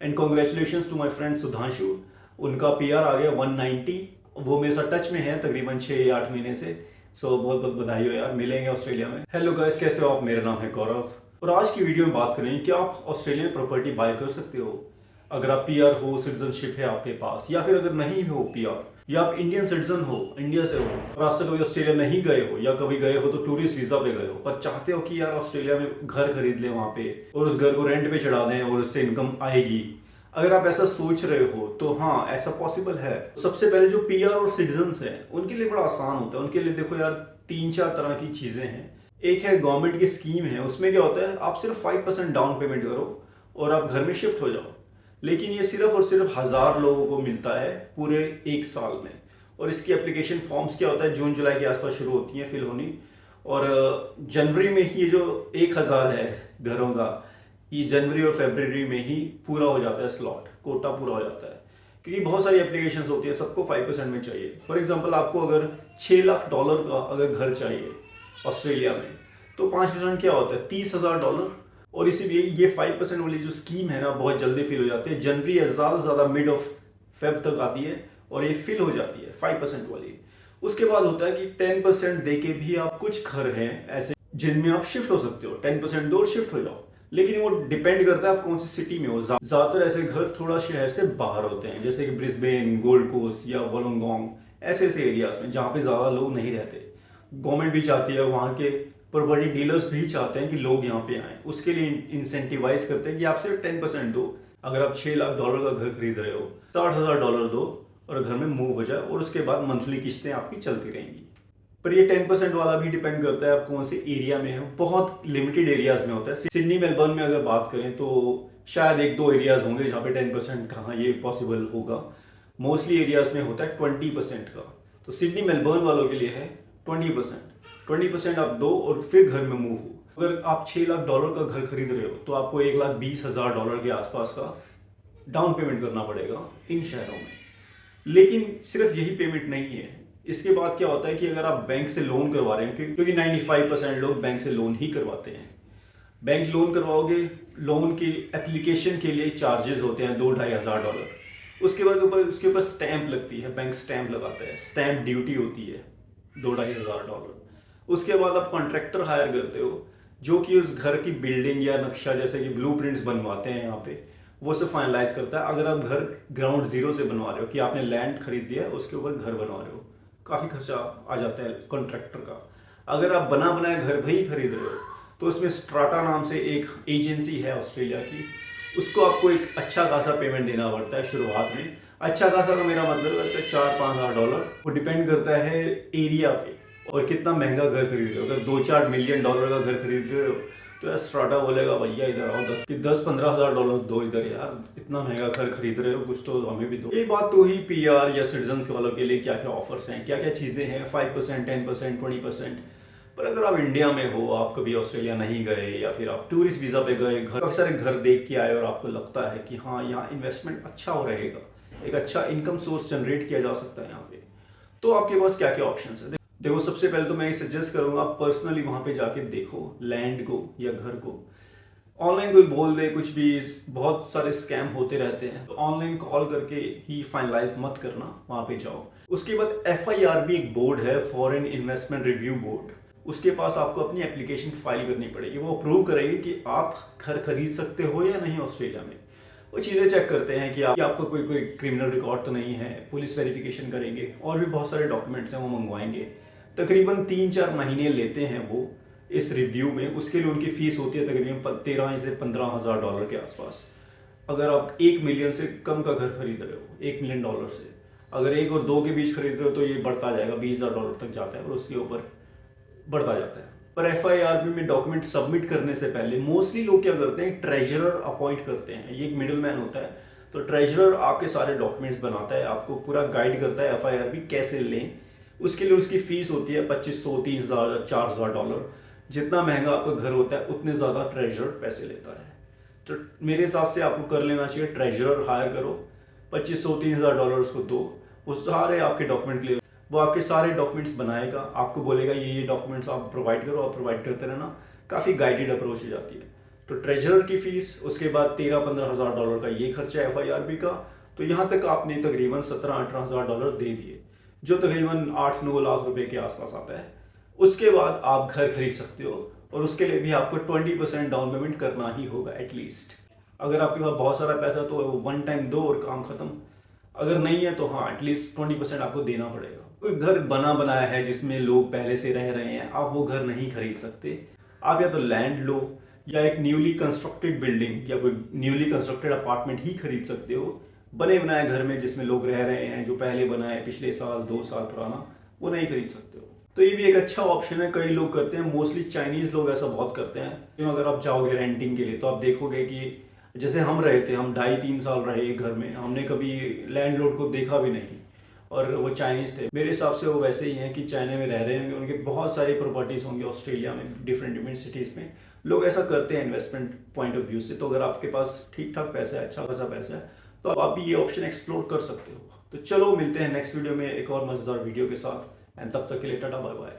And congratulations to my friend Sudhanshu. उनका PR आ गया 190। वो मेरे साथ टच में है तकरीबन 6 या 8 महीने से। सो बहुत बहुत बधाई हो यार, मिलेंगे ऑस्ट्रेलिया में। हेलो गाइस, कैसे हो आप? मेरा नाम है गौरव और आज की वीडियो में बात करेंगे कि आप ऑस्ट्रेलिया में प्रॉपर्टी बाय कर सकते हो अगर आप पीआर हो, सिटीजनशिप है आपके पास, या फिर अगर नहीं हो पीआर, या आप इंडियन सिटीजन हो, इंडिया से हो और आज तक कभी ऑस्ट्रेलिया नहीं गए हो, या कभी गए हो तो टूरिस्ट वीजा पे गए हो पर चाहते हो कि यार ऑस्ट्रेलिया में घर खरीद ले वहां पे और उस घर को रेंट पे चढ़ा दें और उससे इनकम आएगी। अगर आप ऐसा सोच रहे हो तो हाँ, ऐसा पॉसिबल है। सबसे पहले जो पीआर और सिटीजन्स हैं उनके लिए बड़ा आसान होता है। उनके लिए देखो यार, 3-4 तरह की चीजें हैं। एक है गवर्नमेंट की स्कीम है, उसमें क्या होता है, आप सिर्फ 5% डाउन पेमेंट करो और आप घर में शिफ्ट हो जाओ। लेकिन ये सिर्फ और सिर्फ 1000 लोगों को मिलता है पूरे 1 साल में। और इसकी एप्लीकेशन फॉर्म्स क्या होता है, जून जुलाई के आसपास शुरू होती हैं फिल होनी, और जनवरी में ही ये जो 1000 है घरों का, ये जनवरी और फरवरी में ही पूरा हो जाता है, स्लॉट कोटा पूरा हो जाता है। क्योंकि बहुत सारी एप्लीकेशन होती है, सबको 5% में चाहिए। फॉर एग्जाम्पल, आपको अगर $6 लाख का अगर घर चाहिए ऑस्ट्रेलिया में, तो 5% क्या होता है, $30,000। और इसीलिए ये 5% वाली जो स्कीम है ना, बहुत जल्दी फिल हो जाती है। जनवरी या ज़्यादा से ज़्यादा मिड ऑफ फेब तक आती है और ये फिल हो जाती है 5% वाली। उसके बाद होता है कि 10% दे के भी आप कुछ घर हैं ऐसे जिनमें आप शिफ्ट हो सकते हो। 10% दो और शिफ्ट हो जाओ। लेकिन वो डिपेंड करता है आप कौन सी सिटी में हो। ज़्यादातर ऐसे घर थोड़ा शहर से बाहर होते हैं, जैसे कि ब्रिस्बेन, गोल्ड कोस्ट या वोलोंगोंग, ऐसे ऐसे एरियाज में जहाँ पे ज़्यादा लोग नहीं रहते। गवर्नमेंट भी चाहती है, वहाँ के प्रॉपर्टी डीलर्स भी चाहते हैं कि लोग यहाँ पे आएँ। उसके लिए इंसेंटिवाइज करते हैं कि आप सिर्फ 10% दो। अगर आप $6 लाख का घर खरीद रहे हो, $60,000 दो और घर में मूव हो जाए, और उसके बाद मंथली किस्तें आपकी चलती रहेंगी। पर ये 10% वाला भी डिपेंड करता है आप कौन से एरिया में हो। बहुत लिमिटेड एरियाज में होता है। सिडनी मेलबर्न में अगर बात करें तो शायद 1-2 एरियाज होंगे जहाँ पे 10% कहाँ ये पॉसिबल होगा। मोस्टली एरियाज में होता है 20% का। तो सिडनी मेलबर्न वालों के लिए है 20%। आप दो और फिर घर में मूव हो। अगर आप $6 लाख का घर खरीद रहे हो तो आपको $1,20,000 के आसपास का डाउन पेमेंट करना पड़ेगा इन शहरों में। लेकिन सिर्फ यही पेमेंट नहीं है। इसके बाद क्या होता है कि अगर आप बैंक से लोन करवा रहे हैं, क्योंकि 95% लोग बैंक से लोन ही करवाते हैं। बैंक लोन करवाओगे, लोन की एप्लीकेशन के लिए चार्जेस होते हैं $2-2,500। उसके ऊपर स्टैंप लगती है, बैंक स्टैंप लगाता है, स्टैंप ड्यूटी होती है $2-2,500। उसके बाद आप कॉन्ट्रैक्टर हायर करते हो जो कि उस घर की बिल्डिंग या नक्शा, जैसे कि ब्लूप्रिंट्स बनवाते हैं यहाँ पे, वो सब फाइनलाइज करता है। अगर आप घर ग्राउंड जीरो से बनवा रहे हो कि आपने लैंड खरीद दिया है, उसके ऊपर घर बनवा रहे हो, काफ़ी खर्चा आ जाता है कॉन्ट्रैक्टर का। अगर आप बना बनाया घर भी खरीद रहे हो तो उसमें स्ट्राटा नाम से एक एजेंसी है ऑस्ट्रेलिया की, उसको आपको एक अच्छा खासा पेमेंट देना पड़ता है शुरुआत में। अच्छा खासा का मेरा मतलब है $4-5,000। वो डिपेंड करता है एरिया पे और कितना महंगा घर खरीद रहे हो। अगर $2-4 मिलियन का घर खरीद रहे हो तो यार स्ट्राटा बोलेगा, भैया इधर आओ, 10-15,000 दो इधर, यार इतना महंगा घर खरीद रहे हो, कुछ तो हमें भी दो। ये बात तो ही पीआर या सिटीजन्स वालों के लिए क्या क्या ऑफर्स हैं, क्या क्या चीज़ें हैं, 5%, 10%, 20%। पर अगर आप इंडिया में हो, आप कभी ऑस्ट्रेलिया नहीं गए, या फिर आप टूरिस्ट वीज़ा पे गए, काफ़ी सारे घर देख के आए और आपको लगता है कि हाँ यहाँ इन्वेस्टमेंट अच्छा हो रहेगा, एक अच्छा इनकम सोर्स जनरेट किया जा सकता है यहाँ पे, तो आपके पास क्या क्या ऑप्शन है। देखो, सबसे पहले तो मैं ये सजेस्ट करूंगा आप पर्सनली वहां पे जाके देखो लैंड को या घर को। ऑनलाइन कोई बोल दे कुछ भी, बहुत सारे स्कैम होते रहते हैं, तो ऑनलाइन कॉल करके ही फाइनलाइज मत करना, वहां पे जाओ। उसके बाद FIRB एक बोर्ड है, फॉरेन इन्वेस्टमेंट रिव्यू बोर्ड, उसके पास आपको अपनी एप्लीकेशन फाइल करनी पड़ेगी। वो अप्रूव करेगी कि आप घर खरीद सकते हो या नहीं ऑस्ट्रेलिया में। वो चीज़ें चेक करते हैं कि आपको कोई क्रिमिनल रिकॉर्ड तो नहीं है, पुलिस वेरिफिकेशन करेंगे और भी बहुत सारे डॉक्यूमेंट्स हैं वो मंगवाएंगे। तकरीबन 3-4 महीने लेते हैं वो इस रिव्यू में। उसके लिए उनकी फीस होती है तकरीबन $13,000 से $15,000 के आसपास। अगर आप 1 मिलियन से कम का घर खरीद रहे हो, $1 मिलियन से, अगर 1 और 2 के बीच खरीद रहे हो तो ये बढ़ता जाएगा, $20,000 तक जाता है और उसके ऊपर बढ़ता जाता है। पर FIRB में डॉक्यूमेंट सबमिट करने से पहले मोस्टली लोग क्या करते हैं, ट्रेजरर अपॉइंट करते हैं। ये एक मिडिल मैन होता है, तो ट्रेजरर आपके सारे डॉक्यूमेंट्स बनाता है, आपको पूरा गाइड करता है FIRB कैसे लें। उसके लिए उसकी फीस होती है $2,500, $3,000, $4,000। जितना महंगा आपका घर होता है उतने ज़्यादा ट्रेजरर पैसे लेता है। तो मेरे हिसाब से आपको कर लेना चाहिए, ट्रेजरर हायर करो, $2,500, $3,000 उसको दो, वो सारे आपके डॉक्यूमेंट ले, वो आपके सारे डॉक्यूमेंट्स बनाएगा, आपको बोलेगा ये डॉक्यूमेंट्स आप प्रोवाइड करो, आप प्रोवाइड करते रहना। काफ़ी गाइडेड अप्रोच हो जाती है। तो ट्रेजरर की फीस, उसके बाद 13-15 हज़ार डॉलर का ये खर्चा है FIRB का। तो यहाँ तक आपने तकरीबन 17-18 हज़ार डॉलर दे दिए, जो तकरीबन 8-9 लाख रुपए के आसपास आता है। उसके बाद आप घर खरीद सकते हो, और उसके लिए भी आपको 20% डाउन पेमेंट करना ही होगा एटलीस्ट। अगर आपके पास बहुत सारा पैसा तो वन टाइम दो और काम खत्म, अगर नहीं है तो हाँ एटलीस्ट 20% आपको देना पड़ेगा। कोई घर बना बनाया है जिसमें लोग पहले से रह रहे हैं, आप वो घर नहीं खरीद सकते। आप या तो लैंड लो, या एक न्यूली कंस्ट्रक्टेड बिल्डिंग या कोई न्यूली कंस्ट्रक्टेड अपार्टमेंट ही खरीद सकते हो। बने बनाए घर में जिसमें लोग रह रहे हैं, जो पहले बना है पिछले साल 2 साल पुराना, वो नहीं खरीद सकते हो। तो ये भी एक अच्छा ऑप्शन है, कई लोग करते हैं, मोस्टली चाइनीज़ लोग ऐसा बहुत करते हैं। क्यों, अगर आप जाओगे रेंटिंग के लिए तो आप देखोगे कि जैसे हम रहे थे, हम 2.5-3 साल रहे घर में, हमने कभी लैंडलॉर्ड को देखा भी नहीं, और वो चाइनीज़ थे। मेरे हिसाब से वो वैसे ही हैं कि चाइना में रह रहे होंगे, उनके बहुत सारी प्रॉपर्टीज़ होंगी ऑस्ट्रेलिया में, डिफरेंट सिटीज़ में। लोग ऐसा करते हैं इन्वेस्टमेंट पॉइंट ऑफ व्यू से। तो अगर आपके पास ठीक ठाक पैसा है, अच्छा खासा पैसा है, तो आप भी ये ऑप्शन एक्सप्लोर कर सकते हो। तो चलो मिलते हैं नेक्स्ट वीडियो में एक और मज़ेदार वीडियो के साथ, एंड तब तक के लिए टाटा बाय बाय।